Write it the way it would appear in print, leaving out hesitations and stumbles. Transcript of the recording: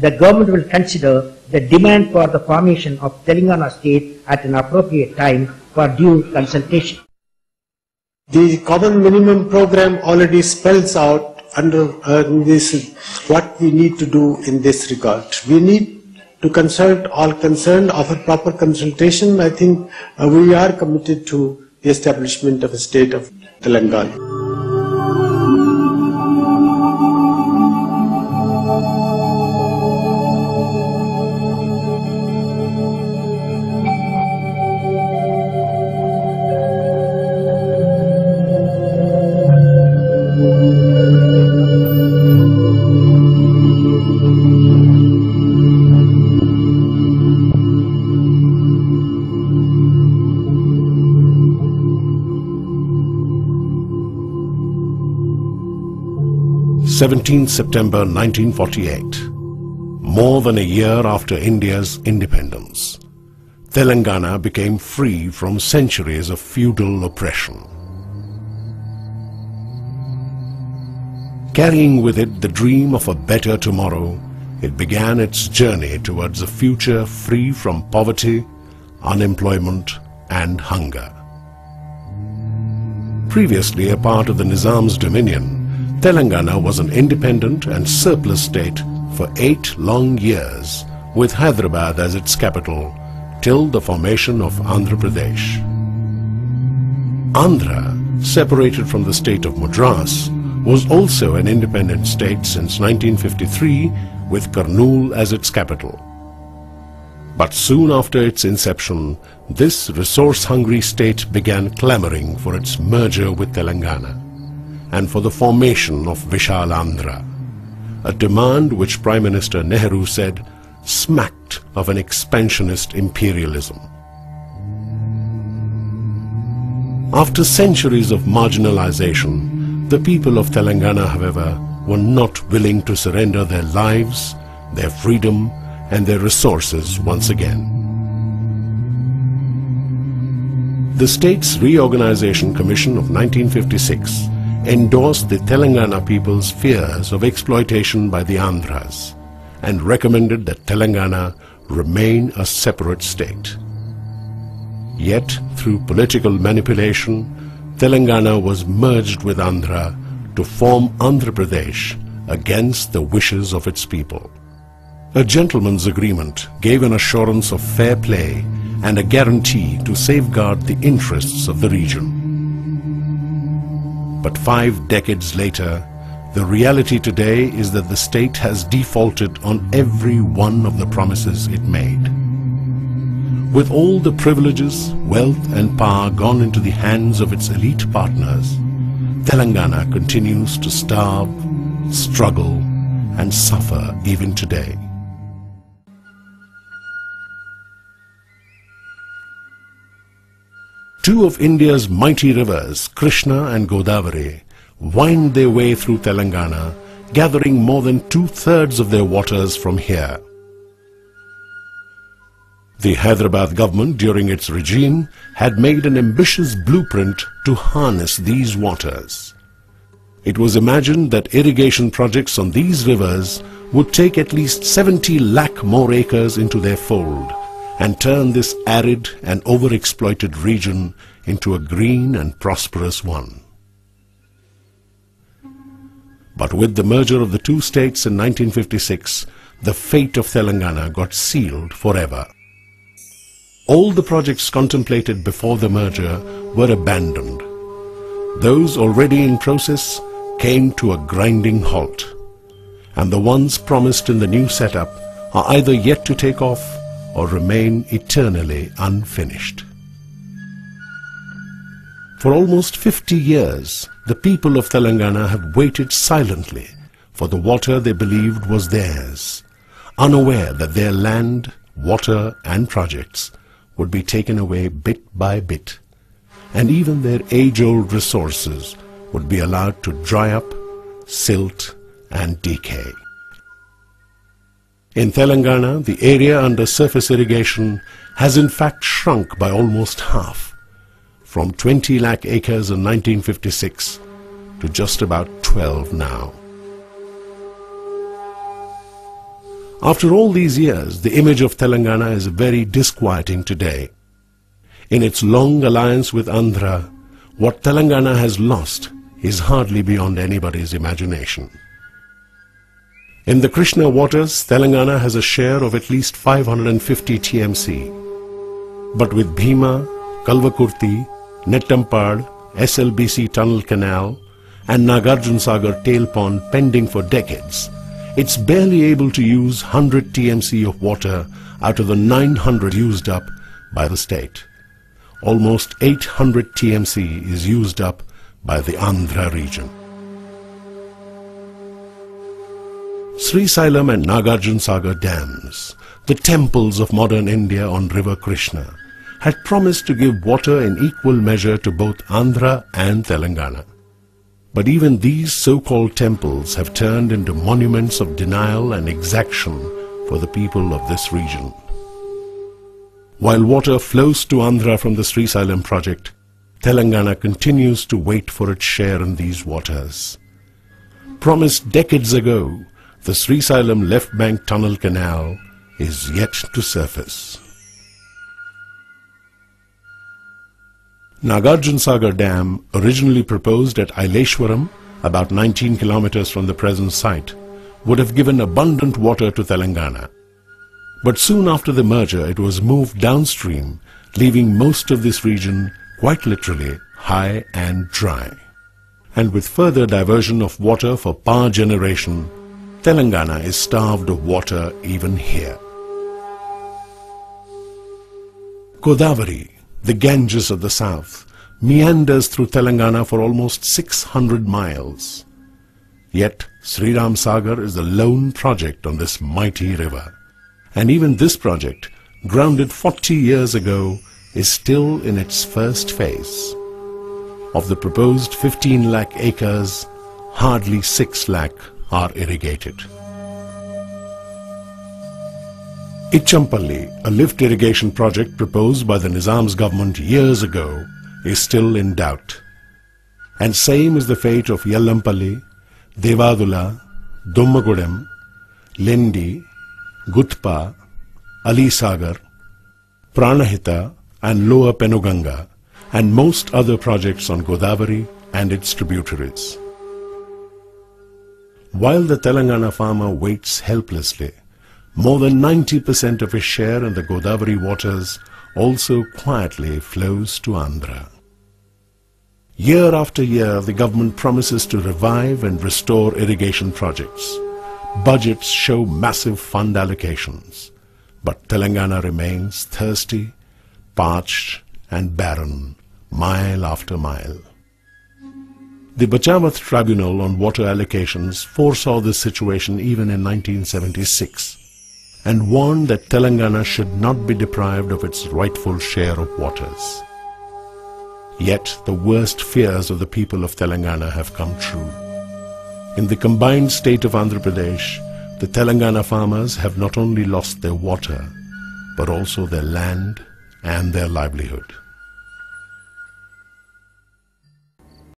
the government will consider the demand for the formation of Telangana state at an appropriate time for due consultation. The common minimum program already spells out under this what we need to do in this regard. We need to consult all concerned, offer proper consultation. I think we are committed to the establishment of a state of Telangana. September 1948, more than a year after India's independence, Telangana became free from centuries of feudal oppression. Carrying with it the dream of a better tomorrow, it began its journey towards a future free from poverty, unemployment and hunger. Previously a part of the Nizam's dominion, Telangana was an independent and surplus state for 8 long years, with Hyderabad as its capital, till the formation of Andhra Pradesh. Andhra, separated from the state of Madras, was also an independent state since 1953, with Kurnool as its capital. But soon after its inception, this resource-hungry state began clamoring for its merger with Telangana and for the formation of Vishal Andhra, a demand which Prime Minister Nehru said smacked of an expansionist imperialism. After centuries of marginalization, the people of Telangana, however, were not willing to surrender their lives, their freedom and their resources once again. The State's Reorganization Commission of 1956 endorsed the Telangana people's fears of exploitation by the Andhras and recommended that Telangana remain a separate state. Yet, through political manipulation, Telangana was merged with Andhra to form Andhra Pradesh against the wishes of its people. A gentleman's agreement gave an assurance of fair play and a guarantee to safeguard the interests of the region. But 5 decades later, the reality today is that the state has defaulted on every one of the promises it made. With all the privileges, wealth and power gone into the hands of its elite partners, Telangana continues to starve, struggle and suffer even today. Two of India's mighty rivers, Krishna and Godavari, wind their way through Telangana, gathering more than 2/3 of their waters from here. The Hyderabad government during its regime had made an ambitious blueprint to harness these waters. It was imagined that irrigation projects on these rivers would take at least 70 lakh more acres into their fold and turn this arid and overexploited region into a green and prosperous one. But with the merger of the two states in 1956, the fate of Telangana got sealed forever. All the projects contemplated before the merger were abandoned. Those already in process came to a grinding halt, and the ones promised in the new setup are either yet to take off or remain eternally unfinished. For almost 50 years, the people of Telangana have waited silently for the water they believed was theirs, unaware that their land, water and projects would be taken away bit by bit, and even their age-old resources would be allowed to dry up, silt and decay. In Telangana, the area under surface irrigation has in fact shrunk by almost half, from 20 lakh acres in 1956 to just about 12 now. After all these years, the image of Telangana is very disquieting today. In its long alliance with Andhra, what Telangana has lost is hardly beyond anybody's imagination. In the Krishna waters, Telangana has a share of at least 550 TMC. But with Bhima, Kalvakurti, Nettampad, SLBC Tunnel Canal and Nagarjun Sagar Tail Pond pending for decades, it's barely able to use 100 TMC of water out of the 900 used up by the state. Almost 800 TMC is used up by the Andhra region. Srisailam and Nagarjun Sagar dams, the temples of modern India on river Krishna, had promised to give water in equal measure to both Andhra and Telangana. But even these so-called temples have turned into monuments of denial and exaction for the people of this region. While water flows to Andhra from the Srisailam project, Telangana continues to wait for its share in these waters. Promised decades ago, the Srisailam left bank tunnel canal is yet to surface. Nagarjun Sagar Dam, originally proposed at Aileshwaram, about 19 kilometers from the present site, would have given abundant water to Telangana. But soon after the merger, it was moved downstream, leaving most of this region quite literally high and dry. And with further diversion of water for power generation, Telangana is starved of water even here. Godavari, the Ganges of the south, meanders through Telangana for almost 600 miles. Yet Sri Ram Sagar is the lone project on this mighty river. And even this project, grounded 40 years ago, is still in its first phase. Of the proposed 15 lakh acres, hardly 6 lakh are irrigated. Ichampalli, a lift irrigation project proposed by the Nizam's government years ago, is still in doubt. And same is the fate of Yellampalli, Devadula, Dommagudem, Lendi, Gutpa, Ali Sagar, Pranahita and Lower Penuganga, and most other projects on Godavari and its tributaries. While the Telangana farmer waits helplessly, more than 90% of his share in the Godavari waters also quietly flows to Andhra. Year after year, the government promises to revive and restore irrigation projects. Budgets show massive fund allocations, but Telangana remains thirsty, parched and barren, mile after mile. The Bachavath Tribunal on water allocations foresaw this situation even in 1976 and warned that Telangana should not be deprived of its rightful share of waters. Yet the worst fears of the people of Telangana have come true. In the combined state of Andhra Pradesh, the Telangana farmers have not only lost their water, but also their land and their livelihood.